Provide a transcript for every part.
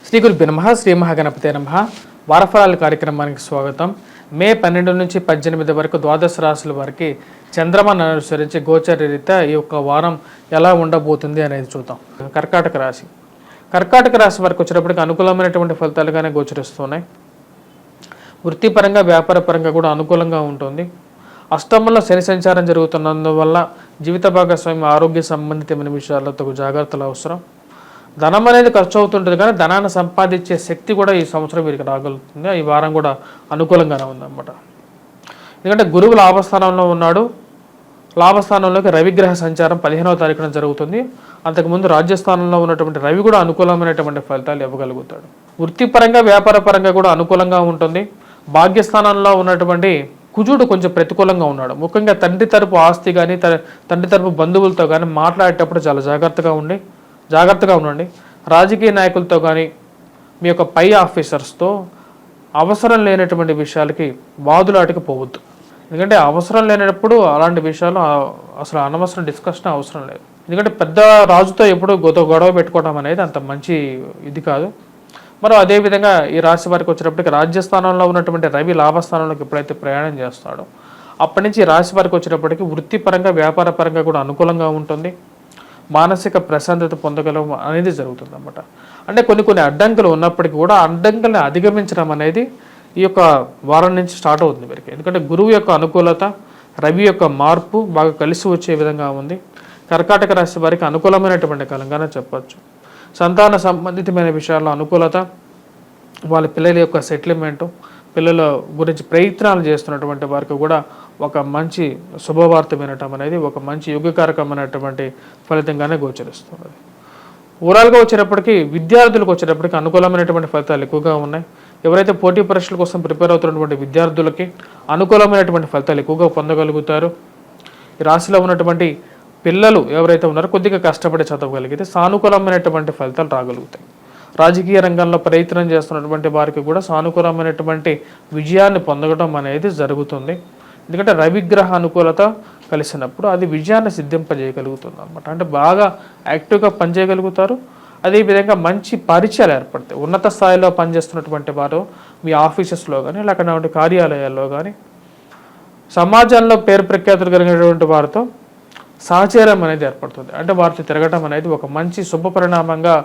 శ్రీ గురుభ్యో నమః. శ్రీ మహాగణపతే నమః. వారఫలాల కార్యక్రమానికి స్వాగతం. మే 12 నుంచి 18 వరకు ద్వాదశ రాశుల వారికి చంద్రమాను అనుసరించి గోచర రీత్యా ఈ యొక్క వారం ఎలా ఉండబోతుంది అనేది చూద్దాం. కర్కాటక రాశి. కర్కాటక రాశి వారికి వచ్చేటప్పటికి అనుకూలమైనటువంటి ఫలితాలుగానే గోచరిస్తున్నాయి. వృత్తిపరంగా వ్యాపారపరంగా కూడా అనుకూలంగా ఉంటుంది. అష్టమంలో శని సంచారం జరుగుతున్నందువల్ల జీవిత భాగస్వామి ఆరోగ్య సంబంధితమైన విషయాల్లో తగు జాగ్రత్తలు అవసరం. ధనం అనేది ఖర్చు అవుతుంటుంది, కానీ ధనాన్ని సంపాదించే శక్తి కూడా ఈ సంవత్సరం వీరికి రాగలుగుతుంది. ఈ వారం కూడా అనుకూలంగానే ఉందన్నమాట. ఎందుకంటే గురువు లాభస్థానంలో ఉన్నాడు. లాభస్థానంలోకి రవిగ్రహ సంచారం 15వ తారీఖున జరుగుతుంది. అంతకుముందు రాజ్యస్థానంలో ఉన్నటువంటి రవి కూడా అనుకూలమైనటువంటి ఫలితాలు ఇవ్వగలుగుతాడు. వృత్తిపరంగా వ్యాపారపరంగా కూడా అనుకూలంగా ఉంటుంది. భాగ్యస్థానంలో ఉన్నటువంటి కుజుడు కొంచెం ప్రతికూలంగా ఉన్నాడు. ముఖ్యంగా తండ్రి తరపు ఆస్తి కానీ తండ్రి తరపు బంధువులతో కానీ మాట్లాడేటప్పుడు చాలా జాగ్రత్తగా ఉండండి. రాజకీయ నాయకులతో కానీ మీ యొక్క పై ఆఫీసర్స్తో అవసరం లేనటువంటి విషయాలకి వాదులాటకి పోవద్దు. ఎందుకంటే అవసరం లేనప్పుడు అలాంటి విషయాలు అసలు అనవసరం డిస్కషన్ అవసరం లేదు. ఎందుకంటే పెద్ద రాజుతో ఎప్పుడు గొడవ పెట్టుకోవడం అనేది అంత మంచి ఇది కాదు. మరి అదేవిధంగా ఈ రాశి వారికి వచ్చేటప్పటికి రాజ్యస్థానంలో ఉన్నటువంటి రవి లాభస్థానంలోకి ఎప్పుడైతే ప్రయాణం చేస్తాడో అప్పటి నుంచి ఈ రాశి వారికి వచ్చేటప్పటికి వృత్తిపరంగా వ్యాపారపరంగా కూడా అనుకూలంగా ఉంటుంది. మానసిక ప్రశాంతత పొందగలం అనేది జరుగుతుంది అన్నమాట. అంటే కొన్ని అడ్డంకులు ఉన్నప్పటికీ కూడా అడ్డంకుల్ని అధిగమించడం అనేది ఈ యొక్క వారం నుంచి స్టార్ట్ అవుతుంది వీరికి. ఎందుకంటే గురువు యొక్క అనుకూలత, రవి యొక్క మార్పు బాగా కలిసి వచ్చే విధంగా ఉంది. కర్కాటక రాశి వారికి అనుకూలమైనటువంటి కాలంగానే చెప్పచ్చు. సంతాన సంబంధితమైన విషయాల్లో అనుకూలత, వాళ్ళ పిల్లల యొక్క సెటిల్మెంటు, పిల్లల గురించి ప్రయత్నాలు చేస్తున్నటువంటి వారికి కూడా ఒక మంచి శుభవార్త వినటం అనేది ఒక మంచి యుగకారకమైనటువంటి ఫలితంగానే గోచరిస్తుంది. ఓవరాల్గా వచ్చేటప్పటికి విద్యార్థులకు వచ్చేటప్పటికి అనుకూలమైనటువంటి ఫలితాలు ఎక్కువగా ఉన్నాయి. ఎవరైతే పోటీ పరీక్షల కోసం ప్రిపేర్ అవుతున్నటువంటి విద్యార్థులకి అనుకూలమైనటువంటి ఫలితాలు ఎక్కువగా పొందగలుగుతారు. ఈ రాశిలో ఉన్నటువంటి పిల్లలు ఎవరైతే ఉన్నారో కొద్దిగా కష్టపడి చదవగలిగితే సానుకూలమైనటువంటి ఫలితాలు రాగలుగుతాయి. రాజకీయ రంగంలో ప్రయత్నం చేస్తున్నటువంటి వారికి కూడా సానుకూలమైనటువంటి విజయాన్ని పొందడం అనేది జరుగుతుంది. ఎందుకంటే రవిగ్రహ అనుకూలత కలిసినప్పుడు అది విజయాన్ని సిద్ధింపజేయగలుగుతుంది అన్నమాట. అంటే బాగా యాక్టివ్గా పనిచేయగలుగుతారు. అదేవిధంగా మంచి పరిచయాలు ఏర్పడతాయి. ఉన్నత స్థాయిలో పనిచేస్తున్నటువంటి వారు మీ ఆఫీసెస్లో కానీ లేకపోతే కార్యాలయాల్లో కానీ సమాజంలో పేరు ప్రఖ్యాతులు కలిగినటువంటి వారితో సహచర్యం అనేది ఏర్పడుతుంది. అంటే వారితో తిరగటం అనేది ఒక మంచి శుభ పరిణామంగా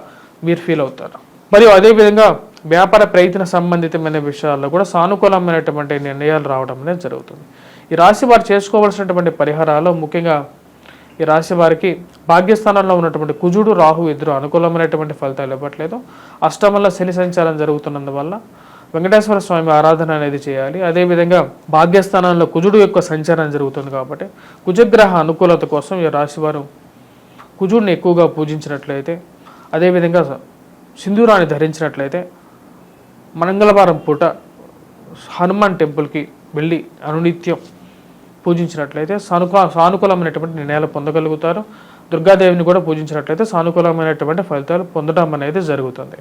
మీరు ఫీల్ అవుతారు. మరియు అదేవిధంగా వ్యాపార ప్రయత్న సంబంధితమైన విషయాల్లో కూడా సానుకూలమైనటువంటి నిర్ణయాలు రావడం అనేది జరుగుతుంది. ఈ రాశి వారు చేసుకోవాల్సినటువంటి పరిహారాలు ముఖ్యంగా ఈ రాశి వారికి భాగ్యస్థానంలో ఉన్నటువంటి కుజుడు, రాహు ఇద్దరు అనుకూలమైనటువంటి ఫలితాలు ఇవ్వట్లేదు. అష్టమంలో శని సంచారం జరుగుతున్నందువల్ల వెంకటేశ్వర స్వామి ఆరాధన అనేది చేయాలి. అదేవిధంగా భాగ్యస్థానంలో కుజుడు యొక్క సంచారం జరుగుతుంది కాబట్టి కుజగ్రహ అనుకూలత కోసం ఈ రాశివారు కుజుడిని ఎక్కువగా పూజించినట్లయితే, అదేవిధంగా సింధూరాన్ని ధరించినట్లయితే, మంగళవారం పూట హనుమాన్ టెంపుల్కి వెళ్ళి అనునిత్యం పూజించినట్లయితే సానుకూలమైనటువంటి నిర్ణయాలు పొందగలుగుతారు. దుర్గాదేవిని కూడా పూజించినట్లయితే సానుకూలమైనటువంటి ఫలితాలు పొందడం అనేది జరుగుతుంది.